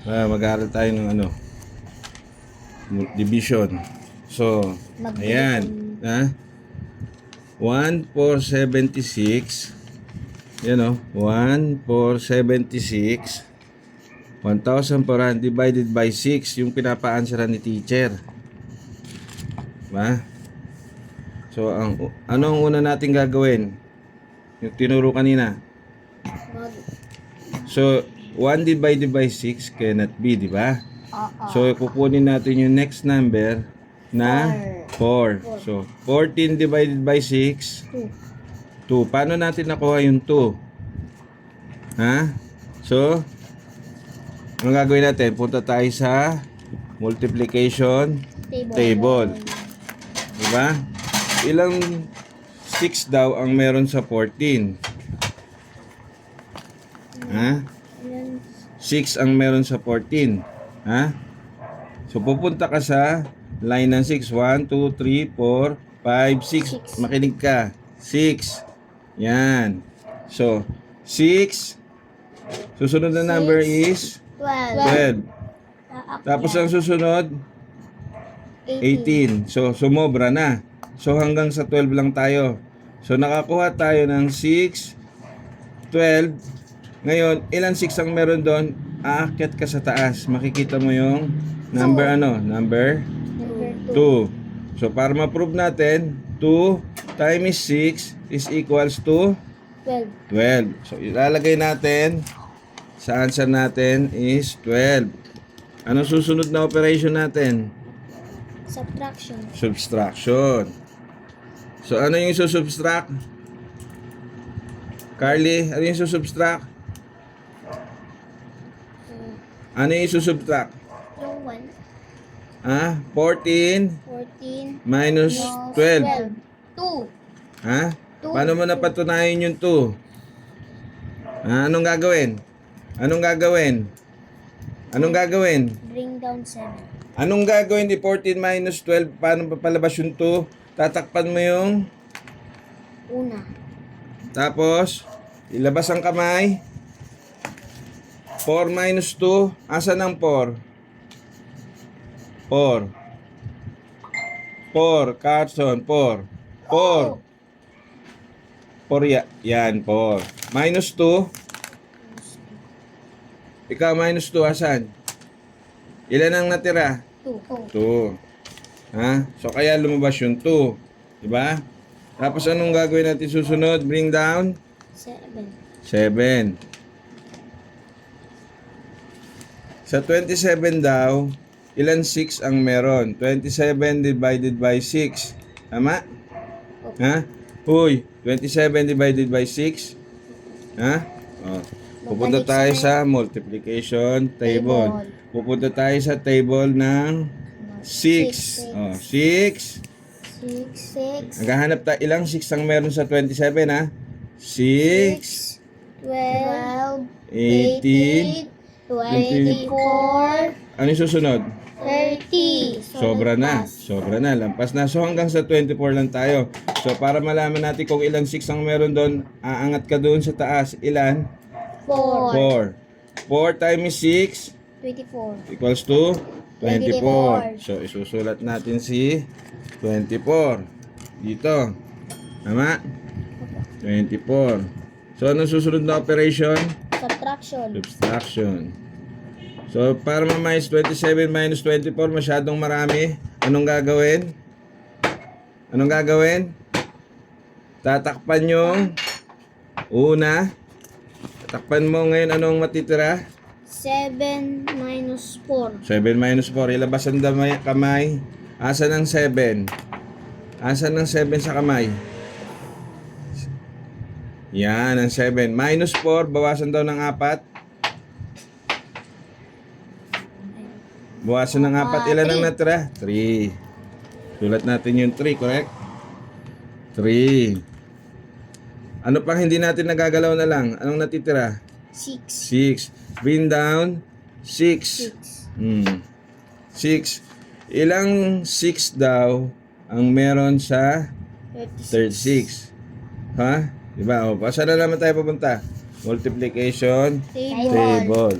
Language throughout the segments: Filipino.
Mag-aaral tayo ng ano, division. So, ayan. Ha? 1,476. Yan o. 1,476. 1,400 divided by 6. Yung pinapa-answeran ni teacher. Diba? So, ano ang una natin gagawin? Yung tinuro kanina. So, 1 divided by 6 cannot be, di ba? So, kukunin natin yung next number na 4. So, 14 divided by 6, 2. Paano natin nakuha yung 2? Ha? So, ano gagawin natin? Punta tayo sa multiplication table. Diba? Ilang 6 daw ang meron sa 14? Ha? 6 ang meron sa 14. Ha? So, pupunta ka sa line ng 6. 1, 2, 3, 4, 5, 6. Makinig ka. 6. Yan. So, 6. Susunod na number is 12. Tapos ang susunod 18. So, sumobra na. So, hanggang sa 12 lang tayo. So, nakakuha tayo ng 6, 12. Ngayon, ilan 6 ang meron doon? Aakyat ka sa taas. Makikita mo yung number Number 2. So, para ma-prove natin, 2 times 6 is equals to 12. So, ilalagay natin sa answer natin is 12. Anong susunod na operation natin? Subtraction. So, ano yung susubtract? Carly, ano yung susubtract? Ano yung susubtract? Yung 14 minus 12. 2. Ha? Paano mo napatunayan yung 2? Anong gagawin? Anong gagawin? Bring down 7. Anong gagawin di 14 minus 12? Paano papalabas yung 2? Tatakpan mo yung Una. tapos ilabas ang kamay. 4 minus 2. Asan ang 4? 4. Carson, 4. 4. 4 yan, 4. Minus 2. Ikaw, minus 2, asan? Ilan ang natira? 2. 2. Ha? So, kaya lumabas yung 2. Diba? Tapos, anong gagawin natin susunod? Bring down? 7. Sa 27 daw, ilan 6 ang meron? 27 divided by 6. Tama? Ha? Huy, 27 divided by 6. Ha? Oh. Pupunta tayo sa multiplication table. Pupunta tayo sa table ng 6. Oh, 6. 6. Naghahanap tayo. Ilang 6 ang meron sa 27, ha? 6, 12. 18, 24. ano yung susunod? 30. Sobra na. Lampas na. So hanggang sa 24 lang tayo. So para malaman natin kung ilang 6 ang meron doon, aangat ka doon sa taas. Ilan? 4. 4 times 6 24. equals to 24. 24. So isusulat natin si 24 dito. Tama? 24. So anong susunod na operation? Subtraction. So, para ma-minus 27 minus 24, masyadong marami. Anong gagawin? Tatakpan yung una. Tatakpan mo ngayon, anong matitira? 7 minus 4. 7 minus 4. Ilabas ang kamay. Asan ang 7? Asan ang 7 sa kamay? Yan, ang 7. Minus 4, bawasan daw ng 4. Bawasan ng 4. Ilan ang natira? 3. Sulat natin yung 3, correct? 3. Ano pang hindi natin nagagalaw na lang? Anong natitira? 6. 6. Bring down 6. 6. Ilang 6 daw ang meron sa 36? Ha? Diba? O, saan na naman tayo papunta? Multiplication table.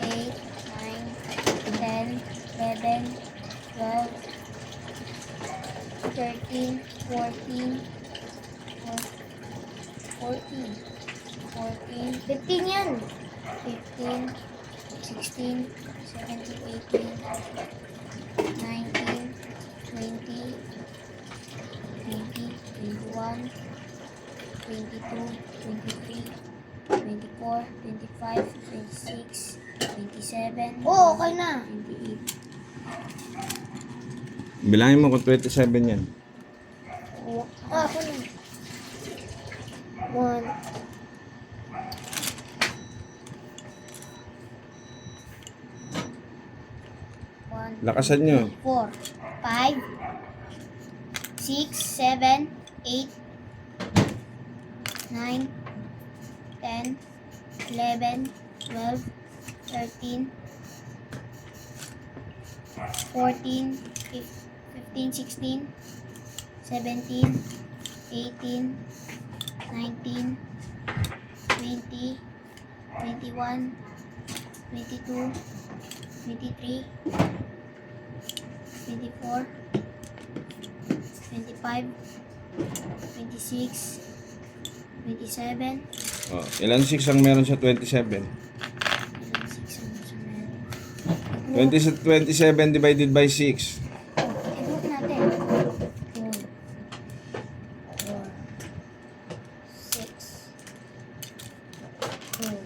8, 9, 10, 11, 12, 13, 14, 14, 15 yan. 15, 16, 17, 18, 19, 20, 21, 22, 23, 24, 25, 26, 27. Oo, okay na. 28. Bilangin mo kung 27 yan. Ako na. 1, Lakasan nyo. 4, 5, 6, 7, 8, 9, 10, 11, 12, 13, 14, 15, 16, 17, 18, 19, 20, 21, 22, 23, 24, 25, 26, 27, Oh, ilan 6 ang meron sa 27? 27 divided by 6. I-group natin. 2, 4, 6, 2,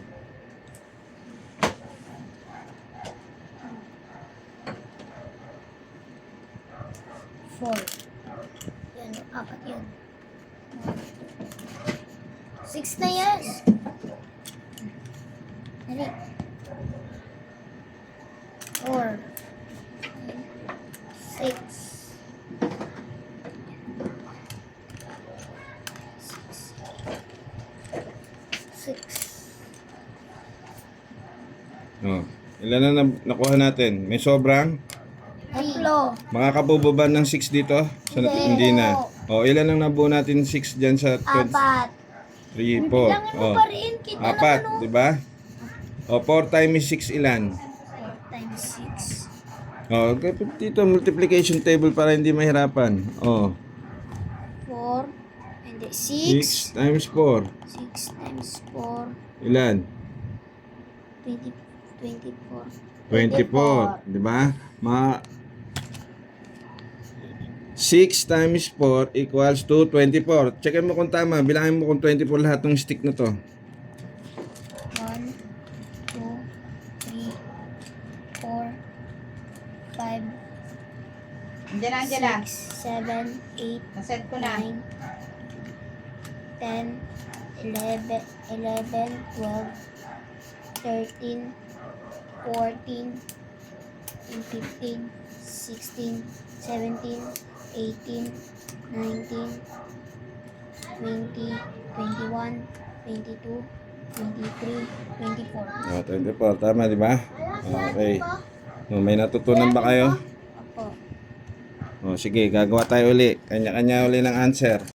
4. Yan, apat yun. 6 na yan. Dali. 4, 6, 6. Oh, ilan na nakuha natin? May sobrang? Tatlo. Makakabubo ba ng 6 dito? Hindi na. Oh, ilan ang nabuo natin 6 dyan sa 20? Apat. 3, 4. Bilangin mo Oh, pa rin. Kita apat, naman, di ba? Oh, 4 times 6 ilan? 4 times 6. Oh, dito multiplication table para hindi mahirapan. Oh, 4. And 6 6. times 4. 6 times 4. Ilan? 24. 24, di ba? 6 times 4 equals to 24. Check mo kung tama. Bilangin mo kung 24 lahat ng stick na to. 1, 2, 3, 4, 5, Andiyan na, andiyan na. 6, 7, 8, Naset ko na. 9, 10, 11, 12, 13, 14, 15, 16, 17, 18, 19, 20, 21, 22, 23, 24. Oh, 24. Tama, di ba? Okay. Oh, may natutunan ba kayo? Opo. Oh, sige, gagawa tayo uli. Kanya-kanya uli ng answer.